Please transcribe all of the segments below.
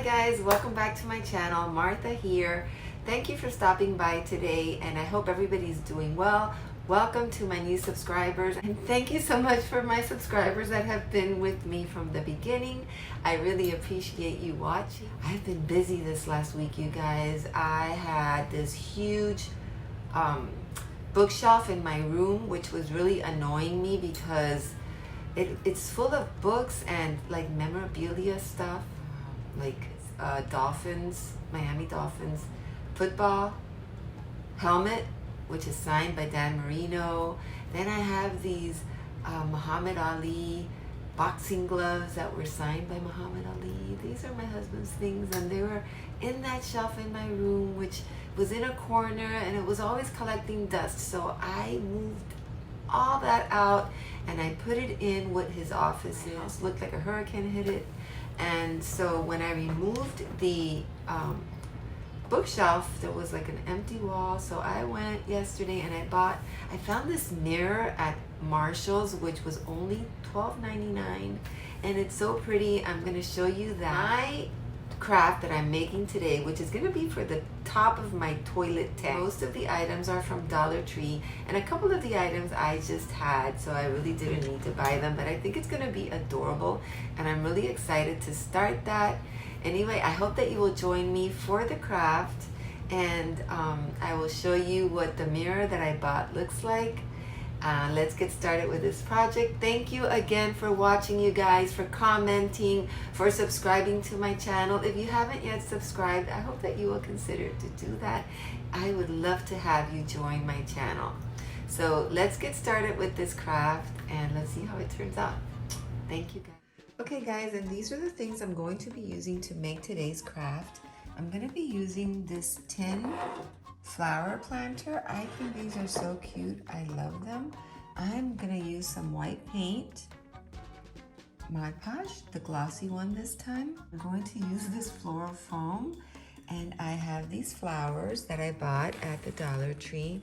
guys, welcome back to my channel. Martha here. Thank you for stopping by today, and I hope everybody's doing well. Welcome to my new subscribers, and thank you so much for my subscribers that have been with me from the beginning. I really appreciate you watching. I've been busy this last week, you guys. I had this huge bookshelf in my room, which was really annoying me because it's full of books and like memorabilia stuff, like Dolphins, Miami Dolphins, football, helmet, which is signed by Dan Marino. Then I have these Muhammad Ali boxing gloves that were signed by Muhammad Ali. These are my husband's things, and they were in that shelf in my room, which was in a corner, and it was always collecting dust. So I moved all that out and I put it in what his office is. Looked like a hurricane hit it. And so when I removed the bookshelf, there was like an empty wall. So I went yesterday and I found this mirror at Marshall's, which was only $12.99, and it's so pretty. I'm gonna show you that. My craft that I'm making today, which is gonna be for the top of my toilet tank. Most of the items are from Dollar Tree, and a couple of the items I just had, so I really didn't need to buy them, but I think it's gonna be adorable, and I'm really excited to start that. Anyway, I hope that you will join me for the craft, and I will show you what the mirror that I bought looks like. Let's get started with this project. Thank you again for watching, you guys, for commenting, for subscribing to my channel. If you haven't yet subscribed, I hope that you will consider to do that. I would love to have you join my channel. So let's get started with this craft and let's see how it turns out. Thank you, guys. Okay, guys, and these are the things I'm going to be using to make today's craft. I'm going to be using this tin flower planter. I think these are so cute. I love them. I'm gonna use some white paint, Mod Podge, the glossy one this time. I'm going to use this floral foam, and I have these flowers that I bought at the Dollar Tree.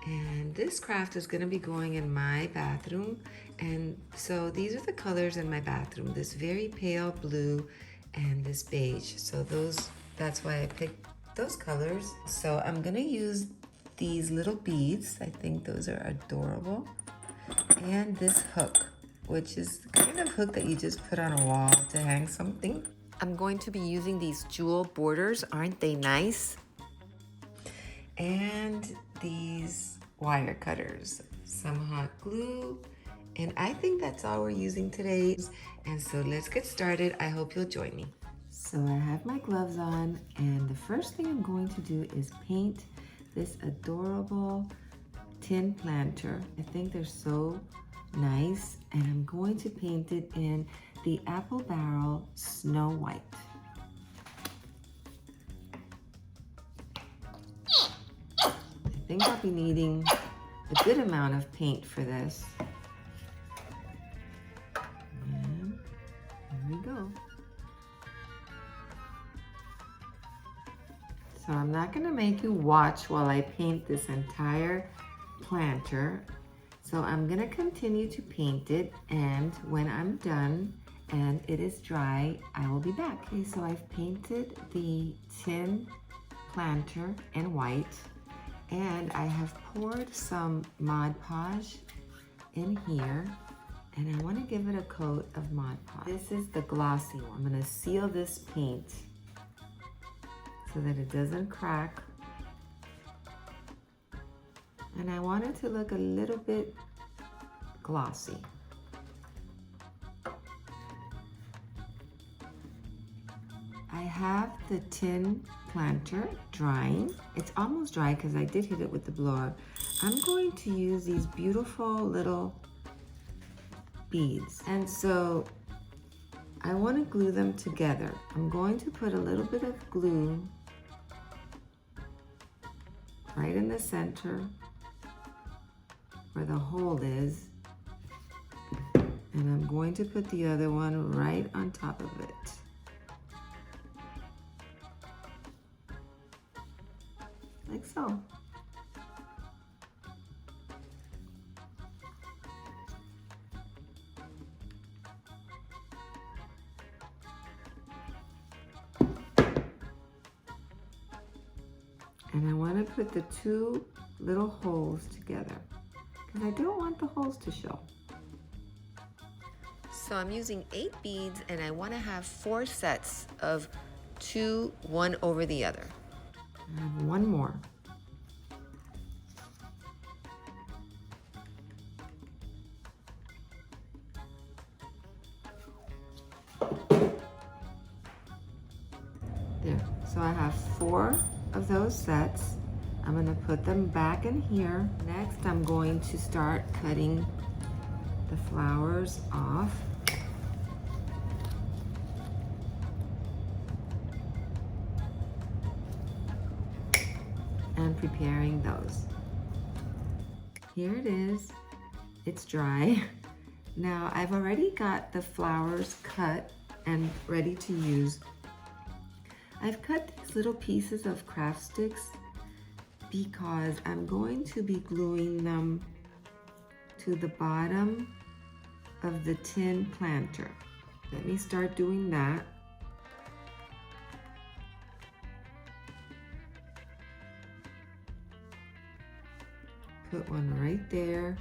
And this craft is gonna be going in my bathroom. And so these are the colors in my bathroom, this very pale blue and this beige. So that's why I picked those colors. So I'm gonna use these little beads. I think those are adorable. And this hook, which is the kind of hook that you just put on a wall to hang something. I'm going to be using these jewel borders. Aren't they nice? And these wire cutters, some hot glue. And I think that's all we're using today. And so let's get started. I hope you'll join me. So I have my gloves on, and the first thing I'm going to do is paint this adorable tin planter. I think they're so nice, and I'm going to paint it in the Apple Barrel Snow White. I think I'll be needing a good amount of paint for this. And here we go. So I'm not gonna make you watch while I paint this entire planter. So I'm gonna continue to paint it, and when I'm done and it is dry, I will be back. Okay, so I've painted the tin planter in white, and I have poured some Mod Podge in here, and I wanna give it a coat of Mod Podge. This is the glossy one. I'm gonna seal this paint so that it doesn't crack. And I want it to look a little bit glossy. I have the tin planter drying. It's almost dry because I did hit it with the blower. I'm going to use these beautiful little beads. And so I want to glue them together. I'm going to put a little bit of glue right in the center where the hole is, and I'm going to put the other one right on top of it. Like so. And I want to put the two little holes together because I don't want the holes to show. So I'm using 8 beads and I want to have 4 sets of 2, one over the other. I have one more. There, so I have 4 of those sets. I'm going to put them back in here. Next, I'm going to start cutting the flowers off. And preparing those. Here it is. It's dry. Now I've already got the flowers cut and ready to use. I've cut these little pieces of craft sticks because I'm going to be gluing them to the bottom of the tin planter. Let me start doing that. Put one right there.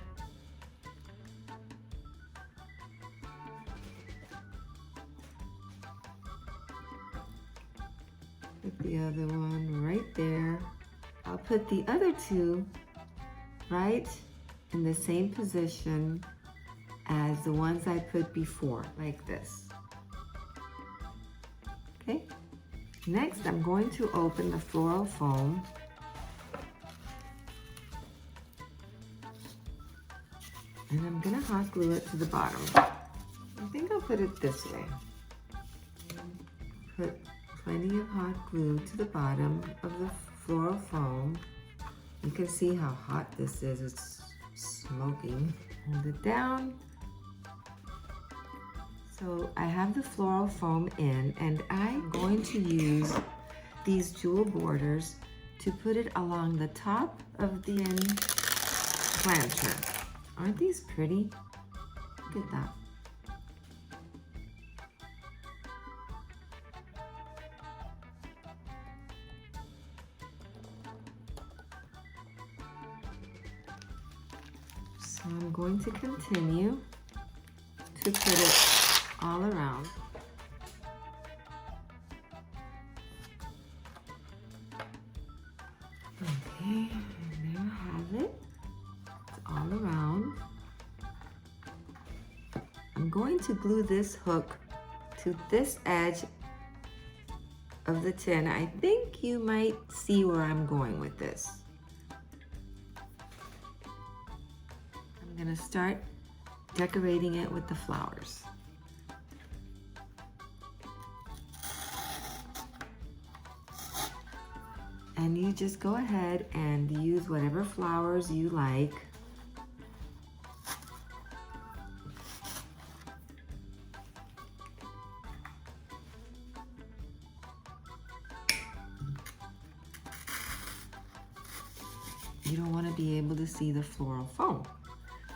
Put the other one right there. I'll put the other 2 right in the same position as the ones I put before, like this. Okay? Next, I'm going to open the floral foam. And I'm gonna hot glue it to the bottom. I think I'll put it this way. Put plenty of hot glue to the bottom of the floral foam. You can see how hot this is. It's smoking. Hold it down. So I have the floral foam in, and I'm going to use these jewel borders to put it along the top of the planter. Aren't these pretty? Look at that. So I'm going to continue to put it all around. Okay, and there I have it. It's all around. I'm going to glue this hook to this edge of the tin. I think you might see where I'm going with this. I'm gonna start decorating it with the flowers. And you just go ahead and use whatever flowers you like. You don't want to be able to see the floral foam.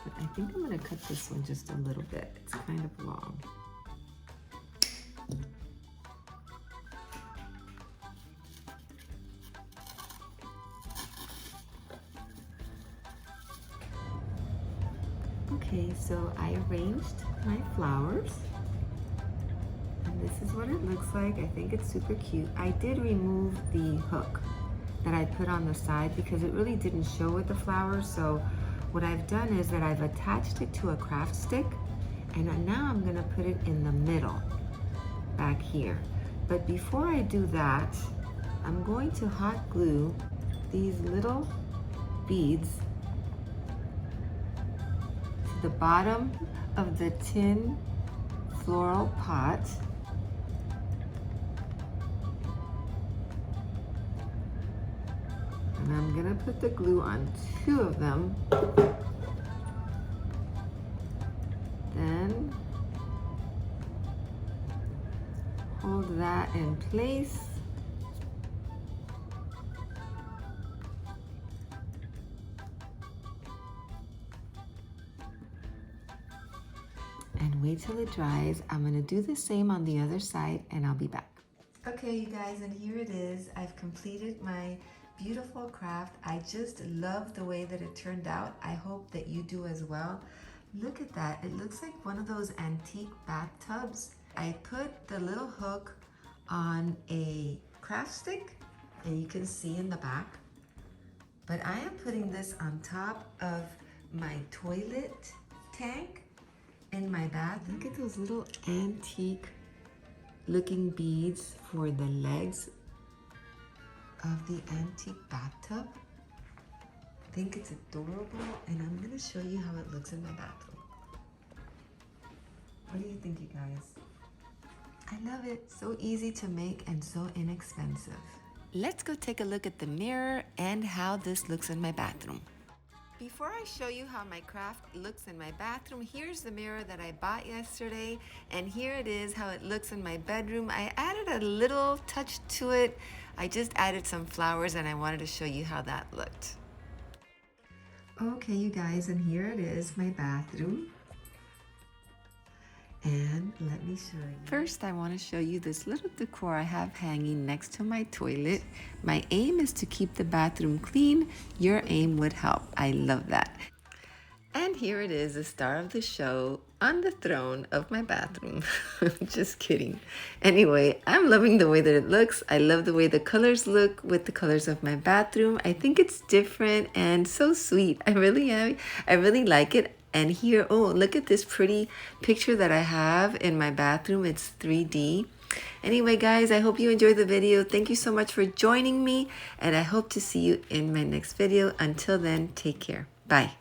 But I think I'm going to cut this one just a little bit. It's kind of long. Okay, so I arranged my flowers. And this is what it looks like. I think it's super cute. I did remove the hook that I put on the side because it really didn't show with the flowers. So what I've done is that I've attached it to a craft stick, and now I'm gonna put it in the middle back here. But before I do that, I'm going to hot glue these little beads to the bottom of the tin floral pot. And I'm gonna put the glue on 2 of them. Then hold that in place. And wait till it dries. I'm gonna do the same on the other side and I'll be back. Okay, you guys, and here it is. I've completed my beautiful craft. I just love the way that it turned out. I hope that you do as well. Look at that. It looks like one of those antique bathtubs. I put the little hook on a craft stick, and you can see in the back. But I am putting this on top of my toilet tank in my bath. Look at those little antique looking beads for the legs of the antique bathtub. I think it's adorable, and I'm gonna show you how it looks in my bathroom. What do you think, you guys? I love it. So easy to make and so inexpensive. Let's go take a look at the mirror and how this looks in my bathroom. Before I show you how my craft looks in my bathroom, here's the mirror that I bought yesterday, and here it is how it looks in my bedroom. I added a little touch to it. I just added some flowers, and I wanted to show you how that looked. Okay, you guys, and here it is, my bathroom. And let me show you. First, I want to show you this little decor I have hanging next to my toilet. My aim is to keep the bathroom clean. Your aim would help. I love that. And here it is, the star of the show on the throne of my bathroom. Just kidding. Anyway, I'm loving the way that it looks. I love the way the colors look with the colors of my bathroom. I think it's different and so sweet. I really am. I really like it. And here, oh, look at this pretty picture that I have in my bathroom. It's 3D. Anyway, guys, I hope you enjoyed the video. Thank you so much for joining me, and I hope to see you in my next video. Until then, take care. Bye.